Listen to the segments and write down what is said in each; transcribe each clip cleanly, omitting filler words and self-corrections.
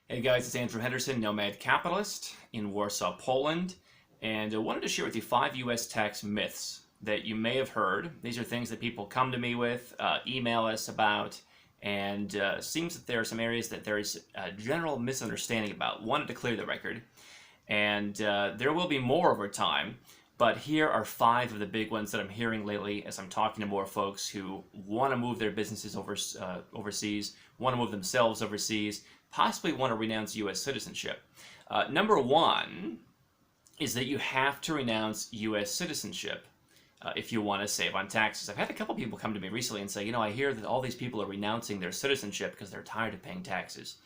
Hey guys, it's Andrew Henderson, Nomad Capitalist in Warsaw, Poland, and I wanted to share with you 5 US tax myths that you may have heard. These are things that people come to me with, email us about, and seems that there are some areas that there is a general misunderstanding about. Wanted to clear the record, and there will be more over time, but here are 5 of the big ones that I'm hearing lately as I'm talking to more folks who want to move their businesses overseas, want to move themselves overseas, possibly want to renounce U.S. citizenship. Number 1 is that you have to renounce U.S. citizenship if you want to save on taxes. I've had a couple people come to me recently and say, I hear that all these people are renouncing their citizenship because they're tired of paying taxes.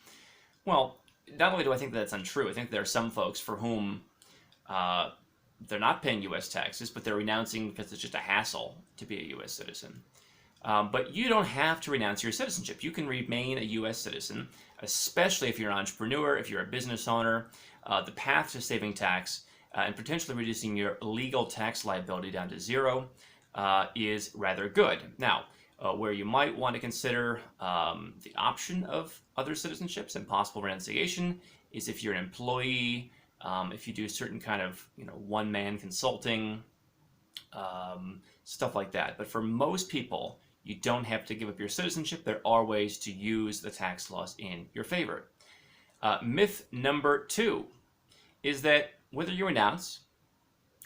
Well, not only do I think that that's untrue, I think there are some folks for whom they're not paying U.S. taxes, but they're renouncing because it's just a hassle to be a U.S. citizen. But you don't have to renounce your citizenship. You can remain a U.S. citizen, especially if you're an entrepreneur, if you're a business owner. The path to saving tax and potentially reducing your legal tax liability down to 0 is rather good. Now, where you might want to consider the option of other citizenships and possible renunciation is if you're an employee, if you do certain kind of one-man consulting, stuff like that. But for most people, you don't have to give up your citizenship. There are ways to use the tax laws in your favor. Myth number 2 is that whether you renounce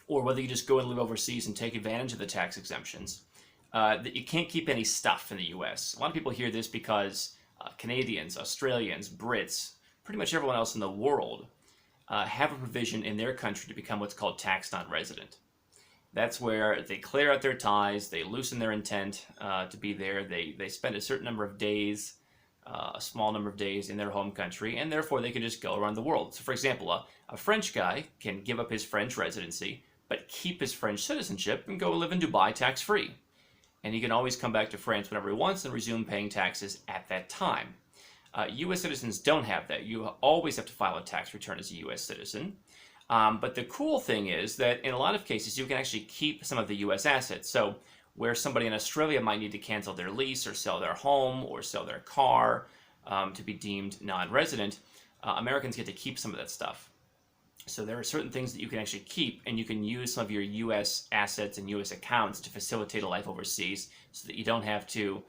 or whether you just go and live overseas and take advantage of the tax exemptions, that you can't keep any stuff in the U.S. A lot of people hear this because Canadians, Australians, Brits, pretty much everyone else in the world have a provision in their country to become what's called tax non-resident. That's where they clear out their ties, they loosen their intent to be there, they spend a certain number of days, a small number of days in their home country, and therefore they can just go around the world. So for example, a French guy can give up his French residency, but keep his French citizenship and go live in Dubai tax-free. And he can always come back to France whenever he wants and resume paying taxes at that time. U.S. citizens don't have that. You always have to file a tax return as a U.S. citizen. But the cool thing is that in a lot of cases, you can actually keep some of the U.S. assets. So where somebody in Australia might need to cancel their lease or sell their home or sell their car to be deemed non-resident, Americans get to keep some of that stuff. So there are certain things that you can actually keep, and you can use some of your U.S. assets and U.S. accounts to facilitate a life overseas so that you don't have to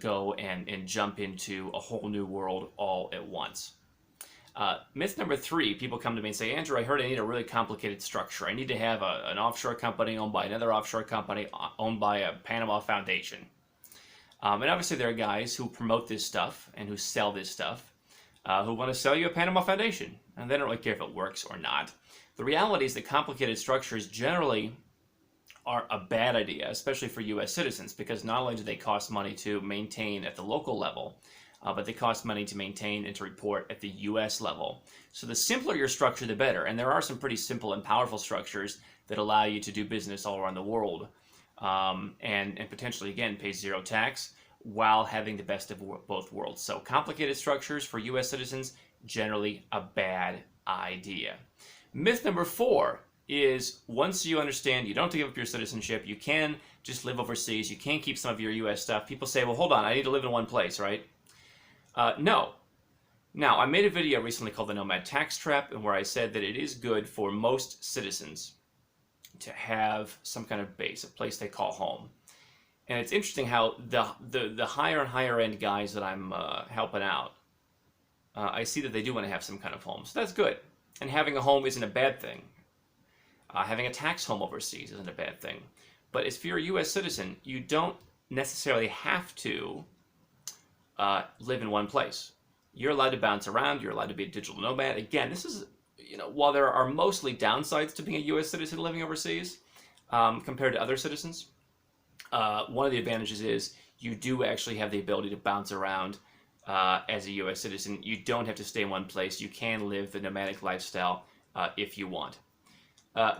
go and jump into a whole new world all at once. Myth number 3, people come to me and say, Andrew, I heard I need a really complicated structure. I need to have an offshore company owned by another offshore company owned by a Panama foundation. And obviously there are guys who promote this stuff and who sell this stuff who want to sell you a Panama foundation. And they don't really care if it works or not. The reality is that complicated structures generally are a bad idea, especially for U.S. citizens, because not only do they cost money to maintain at the local level, but they cost money to maintain and to report at the U.S. level. So the simpler your structure, the better. And there are some pretty simple and powerful structures that allow you to do business all around the world and potentially, again, pay 0 tax while having the best of both worlds. So complicated structures for U.S. citizens, generally a bad idea. Myth number 4 is once you understand you don't have to give up your citizenship, you can just live overseas, you can keep some of your U.S. stuff. People say, well, hold on, I need to live in one place, right? No. Now, I made a video recently called the Nomad Tax Trap, and where I said that it is good for most citizens to have some kind of base, a place they call home. And it's interesting how the higher and higher end guys that I'm helping out, I see that they do want to have some kind of home. So that's good. And having a home isn't a bad thing. Having a tax home overseas isn't a bad thing. But if you're a U.S. citizen, you don't necessarily have to live in one place. You're allowed to bounce around. You're allowed to be a digital nomad. Again, this is, while there are mostly downsides to being a U.S. citizen living overseas compared to other citizens, one of the advantages is you do actually have the ability to bounce around as a U.S. citizen. You don't have to stay in one place. You can live the nomadic lifestyle if you want.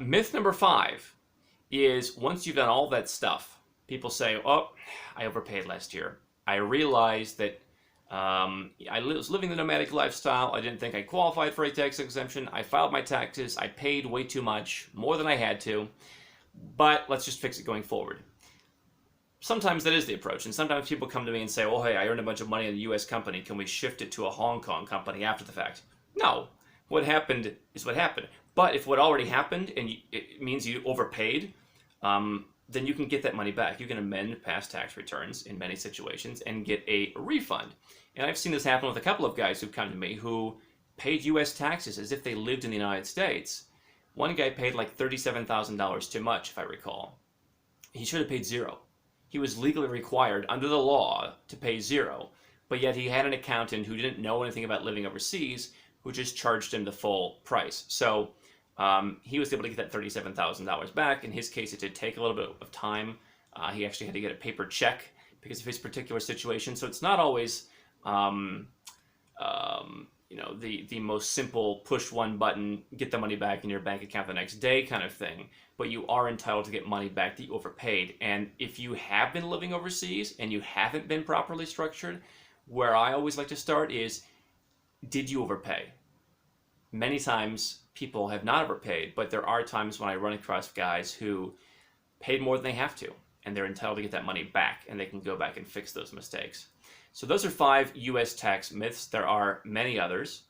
Myth number 5 is once you've done all that stuff, people say, oh, I overpaid last year. I realized that I was living the nomadic lifestyle. I didn't think I qualified for a tax exemption. I filed my taxes. I paid way too much, more than I had to. But let's just fix it going forward. sometimes that is the approach. And sometimes people come to me and say, well, hey, I earned a bunch of money in a US company. Can we shift it to a Hong Kong company after the fact? No. What happened is what happened. But if what already happened and it means you overpaid, then you can get that money back. You can amend past tax returns in many situations and get a refund. And I've seen this happen with a couple of guys who've come to me who paid US taxes as if they lived in the United States. One guy paid like $37,000 too much, if I recall. He should have paid zero. He was legally required under the law to pay zero, but yet he had an accountant who didn't know anything about living overseas who just charged him the full price. So he was able to get that $37,000 back. In his case, it did take a little bit of time. He actually had to get a paper check because of his particular situation. So it's not always the most simple push one button, get the money back in your bank account the next day kind of thing. But you are entitled to get money back that you overpaid. And if you have been living overseas and you haven't been properly structured, where I always like to start is, did you overpay? Many times people have not overpaid, but there are times when I run across guys who paid more than they have to, and they're entitled to get that money back, and they can go back and fix those mistakes. So those are 5 U.S. tax myths. There are many others.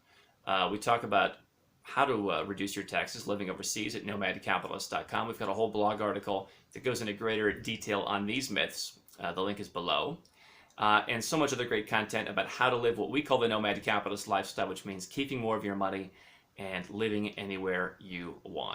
We talk about how to reduce your taxes living overseas at nomadcapitalist.com. We've got a whole blog article that goes into greater detail on these myths. The link is below. And so much other great content about how to live what we call the Nomad Capitalist lifestyle, which means keeping more of your money and living anywhere you want.